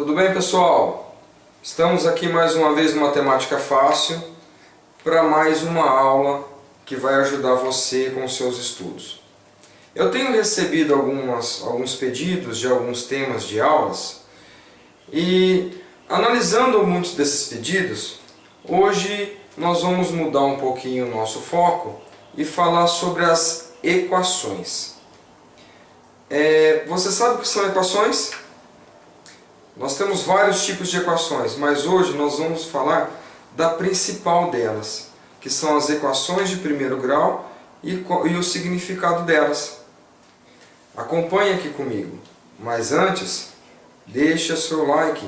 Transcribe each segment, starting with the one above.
Tudo bem, pessoal? Estamos aqui mais uma vez no Matemática Fácil para mais uma aula que vai ajudar você com os seus estudos. Eu tenho recebido alguns pedidos de alguns temas de aulas e, analisando muitos desses pedidos, hoje nós vamos mudar um pouquinho o nosso foco e falar sobre as equações. Você sabe o que são equações? Nós temos vários tipos de equações, mas hoje nós vamos falar da principal delas, que são as equações de primeiro grau e o significado delas. Acompanhe aqui comigo, mas antes, deixe seu like,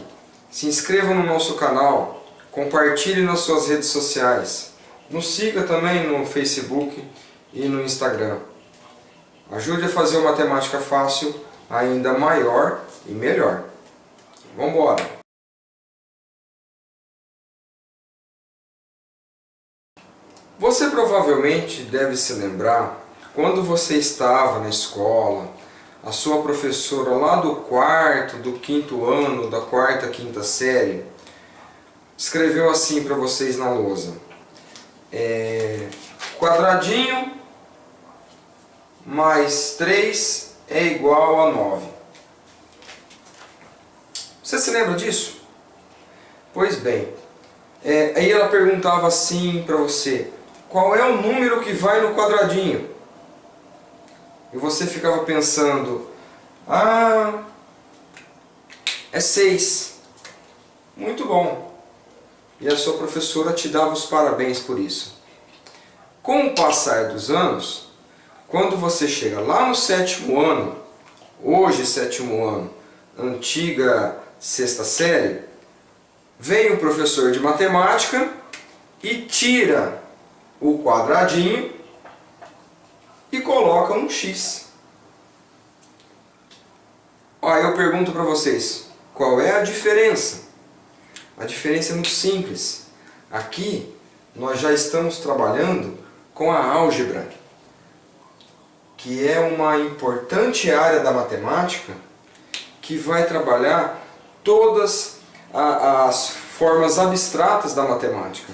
se inscreva no nosso canal, compartilhe nas suas redes sociais, nos siga também no Facebook e no Instagram. Ajude a fazer o Matemática Fácil ainda maior e melhor. Vamos embora! Você provavelmente deve se lembrar, quando você estava na escola, a sua professora lá do quarto, do quinto ano, da quarta, quinta série, escreveu assim para vocês na lousa. Quadradinho mais 3 é igual a 9. Você se lembra disso? Pois bem, aí ela perguntava assim para você, qual é o número que vai no quadradinho? E você ficava pensando, é 6. Muito bom. E a sua professora te dava os parabéns por isso. Com o passar dos anos, quando você chega lá no sétimo ano, hoje sétimo ano, antiga sexta série, vem o professor de matemática e tira o quadradinho e coloca um X. Aí eu pergunto para vocês, qual é a diferença? A diferença é muito simples. Aqui nós já estamos trabalhando com a álgebra, que é uma importante área da matemática que vai trabalhar todas as formas abstratas da matemática.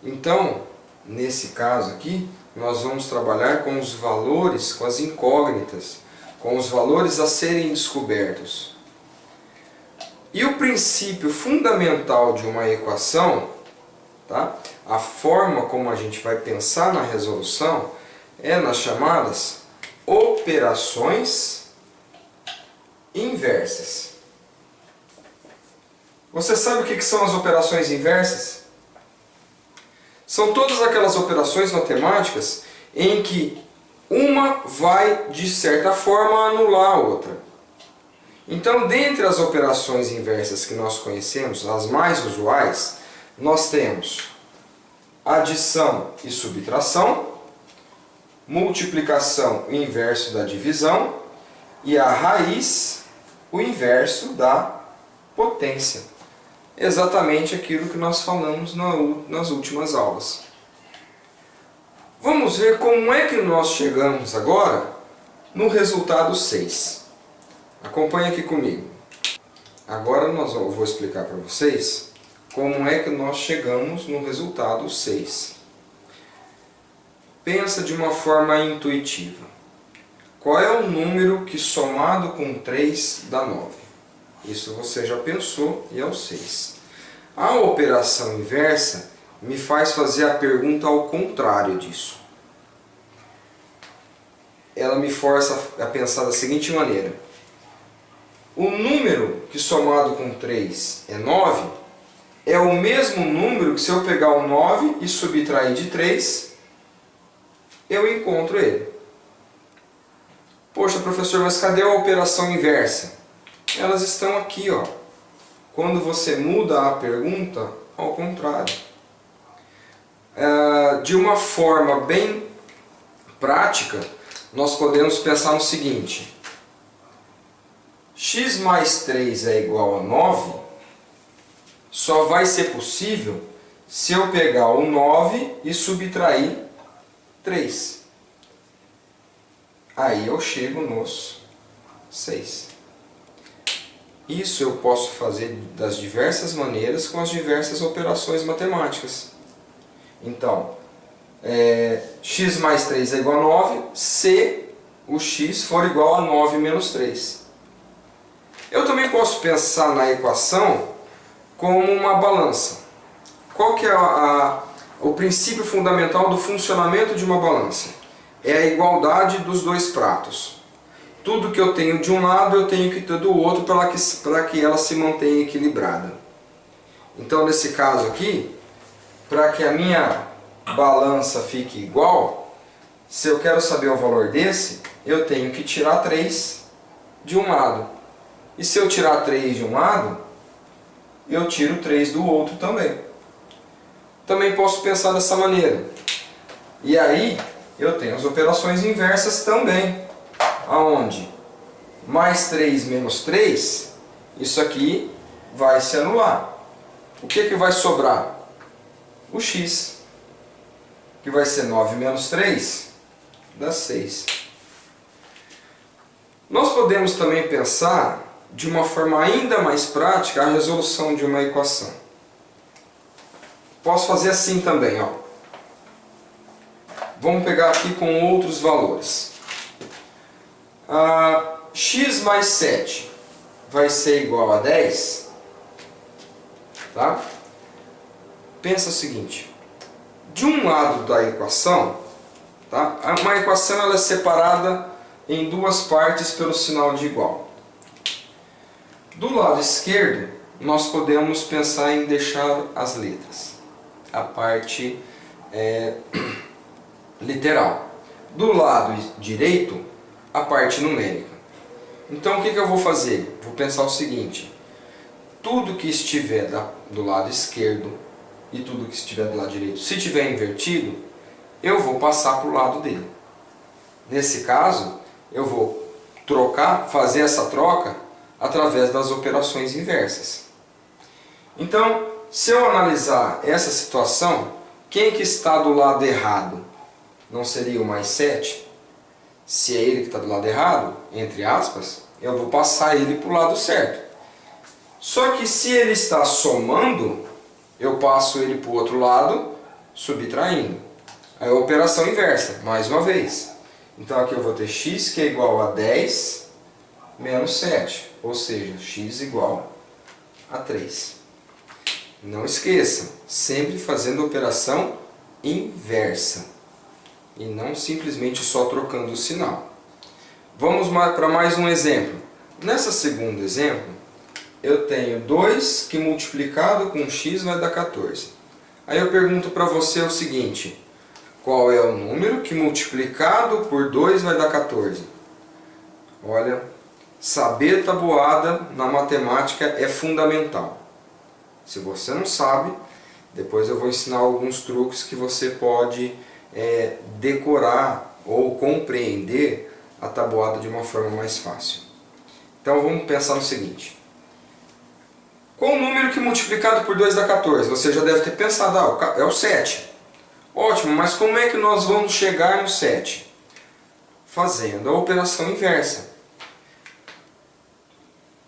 Então, nesse caso aqui, nós vamos trabalhar com os valores, com as incógnitas, com os valores a serem descobertos. E o princípio fundamental de uma equação, tá? A forma como a gente vai pensar na resolução, é nas chamadas operações inversas. Você sabe o que são as operações inversas? São todas aquelas operações matemáticas em que uma vai, de certa forma, anular a outra. Então, dentre as operações inversas que nós conhecemos, as mais usuais, nós temos adição e subtração, multiplicação, o inverso da divisão, e a raiz, o inverso da potência. Exatamente aquilo que nós falamos nas últimas aulas. Vamos ver como é que nós chegamos agora no resultado 6. Acompanhe aqui comigo. Agora eu vou explicar para vocês como é que nós chegamos no resultado 6. Pensa de uma forma intuitiva. Qual é o número que somado com 3 dá 9? Isso você já pensou e é o 6. A operação inversa me faz fazer a pergunta ao contrário disso. Ela me força a pensar da seguinte maneira. O número que somado com 3 é 9, é o mesmo número que se eu pegar o 9 e subtrair de 3, eu encontro ele. Poxa, professor, mas cadê a operação inversa? Elas estão aqui, ó. Quando você muda a pergunta ao contrário. De uma forma bem prática, nós podemos pensar no seguinte. X mais 3 é igual a 9, só vai ser possível se eu pegar o 9 e subtrair 3. Aí eu chego nos 6. Isso eu posso fazer das diversas maneiras com as diversas operações matemáticas. Então, x mais 3 é igual a 9 se o x for igual a 9 menos 3. Eu também posso pensar na equação como uma balança. Qual que é o princípio fundamental do funcionamento de uma balança? É a igualdade dos dois pratos. Tudo que eu tenho de um lado, eu tenho que ter do outro para que ela se mantenha equilibrada. Então, nesse caso aqui, para que a minha balança fique igual, se eu quero saber o valor desse, eu tenho que tirar 3 de um lado. E se eu tirar 3 de um lado, eu tiro 3 do outro também. Também posso pensar dessa maneira. E aí, eu tenho as operações inversas também. Aonde mais 3 menos 3, isso aqui vai se anular. O que vai sobrar? O x, que vai ser 9 menos 3, dá 6. Nós podemos também pensar de uma forma ainda mais prática a resolução de uma equação. Posso fazer assim também, ó. Vamos pegar aqui com outros valores. X mais 7 vai ser igual a 10. Tá? Pensa o seguinte. De um lado da equação, tá? Uma equação ela é separada em duas partes pelo sinal de igual. Do lado esquerdo, nós podemos pensar em deixar as letras. A parte literal. Do lado direito, a parte numérica. Então o que eu vou fazer? Vou pensar o seguinte: tudo que estiver do lado esquerdo e tudo que estiver do lado direito, se estiver invertido, eu vou passar para o lado dele. Nesse caso, eu vou fazer essa troca através das operações inversas. Então, se eu analisar essa situação, quem que está do lado errado? Não seria o mais 7? Se é ele que está do lado errado, entre aspas, eu vou passar ele para o lado certo. Só que se ele está somando, eu passo ele para o outro lado, subtraindo. Aí a operação inversa, mais uma vez. Então aqui eu vou ter x que é igual a 10 menos 7, ou seja, x igual a 3. Não esqueçam, sempre fazendo a operação inversa. E não simplesmente só trocando o sinal. Vamos para mais um exemplo. Nesse segundo exemplo, eu tenho 2 que multiplicado com x vai dar 14. Aí eu pergunto para você o seguinte: qual é o número que multiplicado por 2 vai dar 14? Olha, saber tabuada na matemática é fundamental. Se você não sabe, depois eu vou ensinar alguns truques que você pode decorar ou compreender a tabuada de uma forma mais fácil. Então vamos pensar no seguinte: qual o número que multiplicado por 2 dá 14? Você já deve ter pensado, é o 7. Ótimo, mas como é que nós vamos chegar no 7? Fazendo a operação inversa.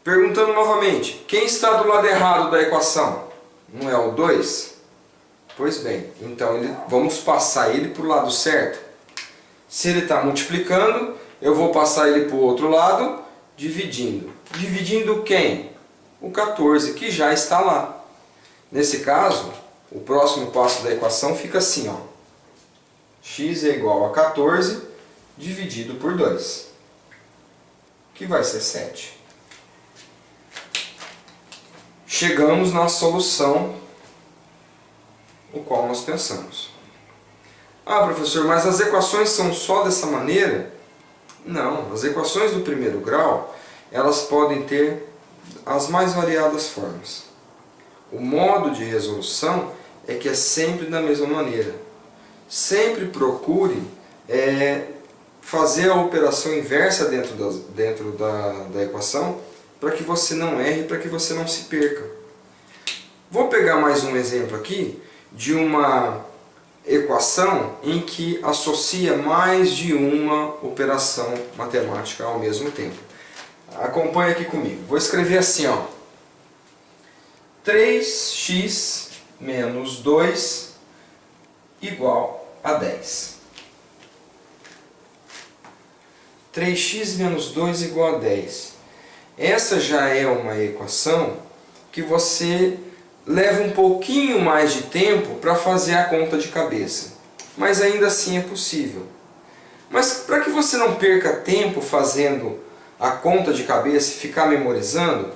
Perguntando novamente, quem está do lado errado da equação? Não é o 2? Pois bem, então vamos passar ele para o lado certo. Se ele está multiplicando, eu vou passar ele para o outro lado, dividindo. Dividindo quem? O 14, que já está lá. Nesse caso, o próximo passo da equação fica assim, ó. X é igual a 14 dividido por 2, que vai ser 7. Chegamos na solução o qual nós pensamos. Ah, professor, mas as equações são só dessa maneira? Não, as equações do primeiro grau, elas podem ter as mais variadas formas. O modo de resolução é que é sempre da mesma maneira. Sempre procure fazer a operação inversa dentro da equação para que você não erre, para que você não se perca. Vou pegar mais um exemplo aqui de uma equação em que associa mais de uma operação matemática ao mesmo tempo. acompanha aqui comigo. Vou escrever assim, ó. 3x menos 2 igual a 10. 3x menos 2 igual a 10. Essa já é uma equação que você leva um pouquinho mais de tempo para fazer a conta de cabeça. Mas ainda assim é possível. Mas para que você não perca tempo fazendo a conta de cabeça e ficar memorizando,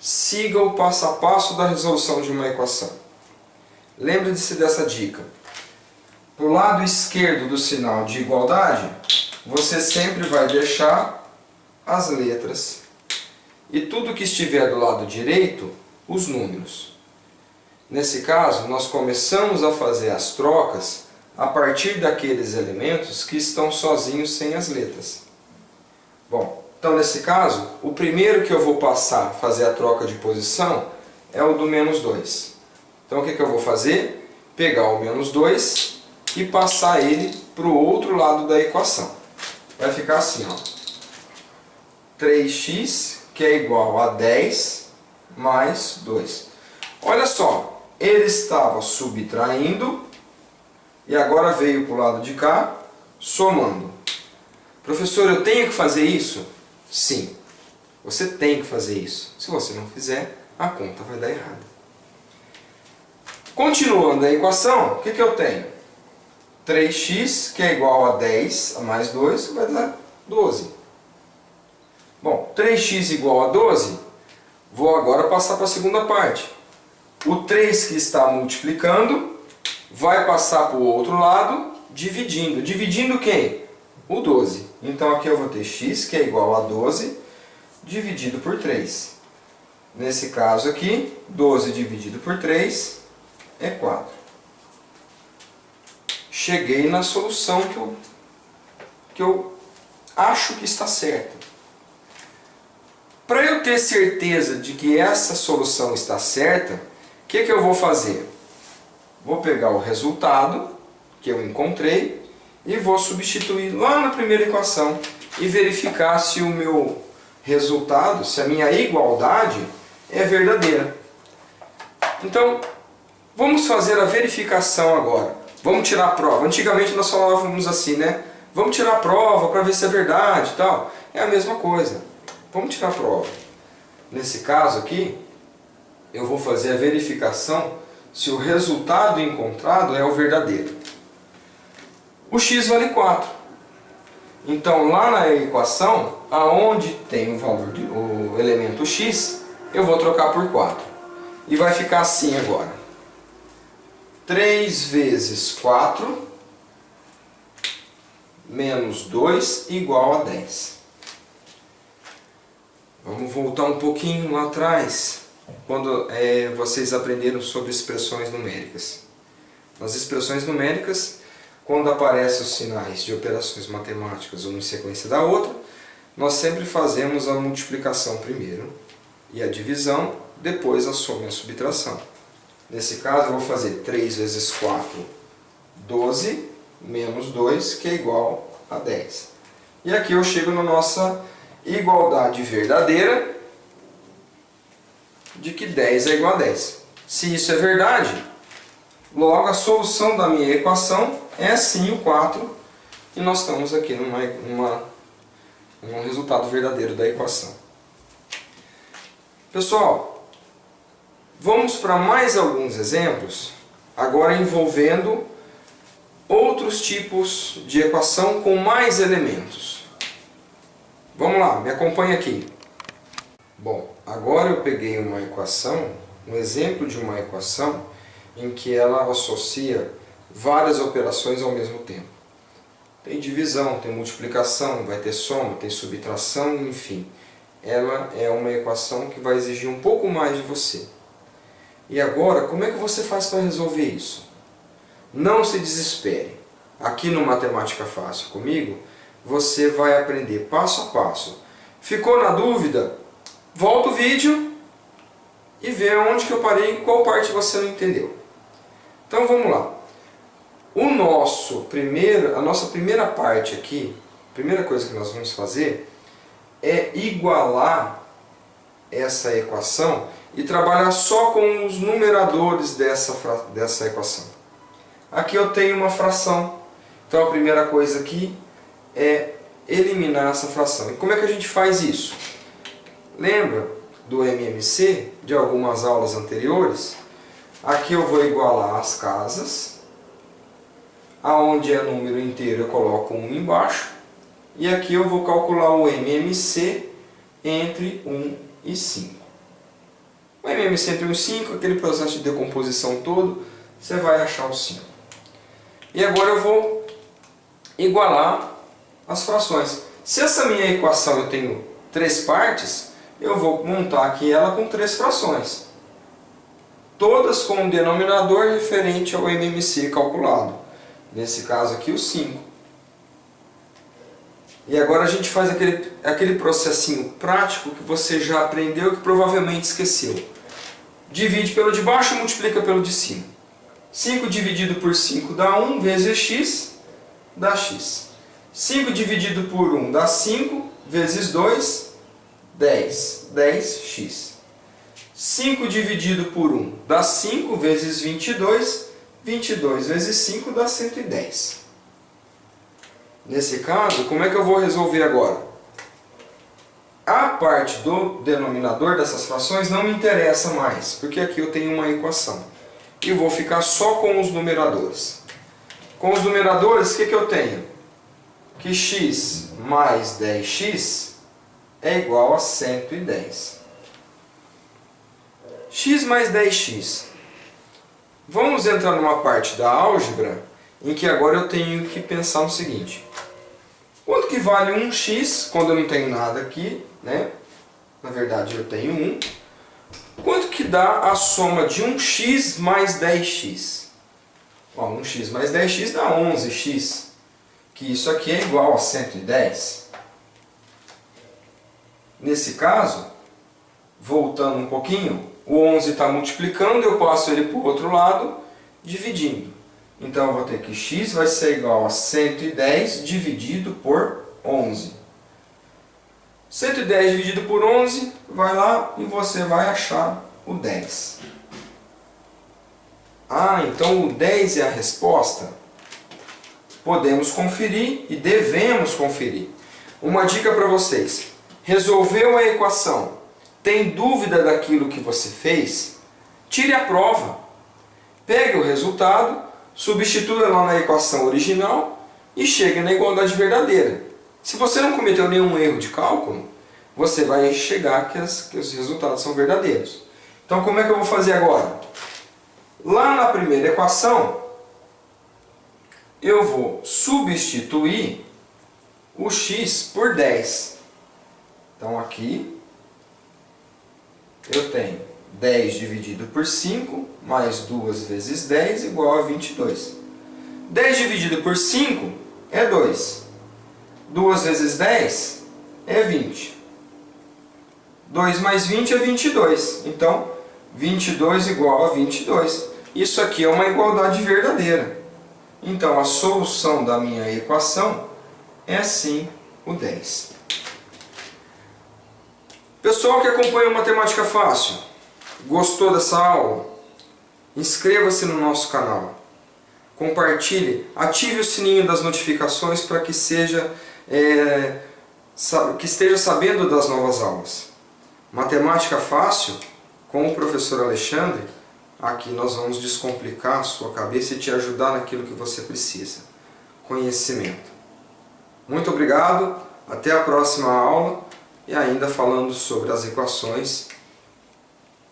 siga o passo a passo da resolução de uma equação. Lembre-se dessa dica. Para o lado esquerdo do sinal de igualdade, você sempre vai deixar as letras e tudo que estiver do lado direito, os números. Nesse caso, nós começamos a fazer as trocas a partir daqueles elementos que estão sozinhos sem as letras. Bom, então nesse caso, o primeiro que eu vou passar a fazer a troca de posição é o do menos 2. Então o que eu vou fazer? Pegar o menos 2 e passar ele para o outro lado da equação. Vai ficar assim, ó. 3x, que é igual a 10 mais 2. Olha só, ele estava subtraindo e agora veio para o lado de cá, somando. Professor, eu tenho que fazer isso? Sim, você tem que fazer isso. Se você não fizer, a conta vai dar errada. Continuando a equação, o que eu tenho? 3x, que é igual a 10 a mais 2, vai dar 12. Bom, 3x igual a 12, vou agora passar para a segunda parte. O 3 que está multiplicando vai passar para o outro lado, dividindo. Dividindo quem? O 12. Então aqui eu vou ter x, que é igual a 12, dividido por 3. Nesse caso aqui, 12 dividido por 3 é 4. Cheguei na solução que eu acho que está certa. Para eu ter certeza de que essa solução está certa, o que eu vou fazer? Vou pegar o resultado que eu encontrei e vou substituir lá na primeira equação e verificar se o meu resultado, se a minha igualdade é verdadeira. Então, vamos fazer a verificação agora. Vamos tirar a prova. Antigamente nós falávamos assim, né? Vamos tirar a prova para ver se é verdade e tal. É a mesma coisa. Vamos tirar a prova. Nesse caso aqui, eu vou fazer a verificação se o resultado encontrado é o verdadeiro. O x vale 4. Então, lá na equação, aonde tem o valor o elemento x, eu vou trocar por 4. E vai ficar assim agora. 3 vezes 4 menos 2 igual a 10. Vamos voltar um pouquinho lá atrás, quando vocês aprenderam sobre expressões numéricas. Nas expressões numéricas, quando aparecem os sinais de operações matemáticas uma em sequência da outra, nós sempre fazemos a multiplicação primeiro e a divisão, depois a soma e a subtração. Nesse caso, eu vou fazer 3 vezes 4, 12, menos 2, que é igual a 10. E aqui eu chego na nossa igualdade verdadeira de que 10 é igual a 10. Se isso é verdade, logo a solução da minha equação é sim o 4, e nós estamos aqui num resultado verdadeiro da equação. Pessoal, vamos para mais alguns exemplos, agora envolvendo outros tipos de equação com mais elementos. Vamos lá, me acompanhe aqui. Bom, agora eu peguei uma equação, um exemplo de uma equação em que ela associa várias operações ao mesmo tempo. Tem divisão, tem multiplicação, vai ter soma, tem subtração, enfim. Ela é uma equação que vai exigir um pouco mais de você. E agora, como é que você faz para resolver isso? Não se desespere. Aqui no Matemática Fácil comigo, você vai aprender passo a passo. Ficou na dúvida? Volta o vídeo e vê onde que eu parei e qual parte você não entendeu. Então vamos lá. A nossa primeira parte aqui, a primeira coisa que nós vamos fazer é igualar essa equação e trabalhar só com os numeradores dessa equação. Aqui eu tenho uma fração, então a primeira coisa aqui é eliminar essa fração. E como é que a gente faz isso? Lembra do MMC, de algumas aulas anteriores? Aqui eu vou igualar as casas, aonde é número inteiro eu coloco 1 embaixo, e aqui eu vou calcular o MMC entre 1 e 5. O MMC entre 1 e 5, aquele processo de decomposição todo, você vai achar o 5. E agora eu vou igualar as frações. Se essa minha equação eu tenho 3 partes, eu vou montar aqui ela com 3 frações. Todas com um denominador referente ao MMC calculado. Nesse caso aqui o 5. E agora a gente faz aquele processinho prático que você já aprendeu e que provavelmente esqueceu. Divide pelo de baixo e multiplica pelo de cima. 5 dividido por 5 dá 1 vezes x, dá x. 5 dividido por 1 dá 5 vezes 2, 10. 10x. 5 dividido por 1 dá 5 vezes 22. 22 vezes 5 dá 110. Nesse caso, como é que eu vou resolver agora? A parte do denominador dessas frações não me interessa mais, porque aqui eu tenho uma equação. E eu vou ficar só com os numeradores. Com os numeradores, o que eu tenho? Que x mais 10x é igual a 110. X mais 10x. Vamos entrar numa parte da álgebra em que agora eu tenho que pensar no seguinte. Quanto que vale 1x, quando eu não tenho nada aqui, né? Na verdade eu tenho 1. Quanto que dá a soma de 1x mais 10x? Ó, 1x mais 10x dá 11x. Que isso aqui é igual a 110. Nesse caso, voltando um pouquinho, o 11 está multiplicando, eu passo ele para o outro lado, dividindo. Então eu vou ter que x vai ser igual a 110 dividido por 11. 110 dividido por 11, vai lá e você vai achar o 10. Ah, então o 10 é a resposta? Podemos conferir e devemos conferir. Uma dica para vocês. Resolveu a equação? Tem dúvida daquilo que você fez? Tire a prova. Pegue o resultado, substitua lá na equação original e chegue na igualdade verdadeira. Se você não cometeu nenhum erro de cálculo, você vai chegar que os resultados são verdadeiros. Então como é que eu vou fazer agora? Lá na primeira equação, eu vou substituir o x por 10. Então aqui eu tenho 10 dividido por 5, mais 2 vezes 10, igual a 22. 10 dividido por 5 é 2. 2 vezes 10 é 20. 2 mais 20 é 22. Então, 22 igual a 22. Isso aqui é uma igualdade verdadeira. Então, a solução da minha equação é sim o 10. Pessoal que acompanha o Matemática Fácil, gostou dessa aula? Inscreva-se no nosso canal. Compartilhe, ative o sininho das notificações para que esteja sabendo das novas aulas. Matemática Fácil, com o professor Alexandre, aqui nós vamos descomplicar a sua cabeça e te ajudar naquilo que você precisa. Conhecimento. Muito obrigado, até a próxima aula e ainda falando sobre as equações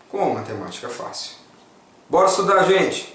com Matemática Fácil. Bora estudar, gente!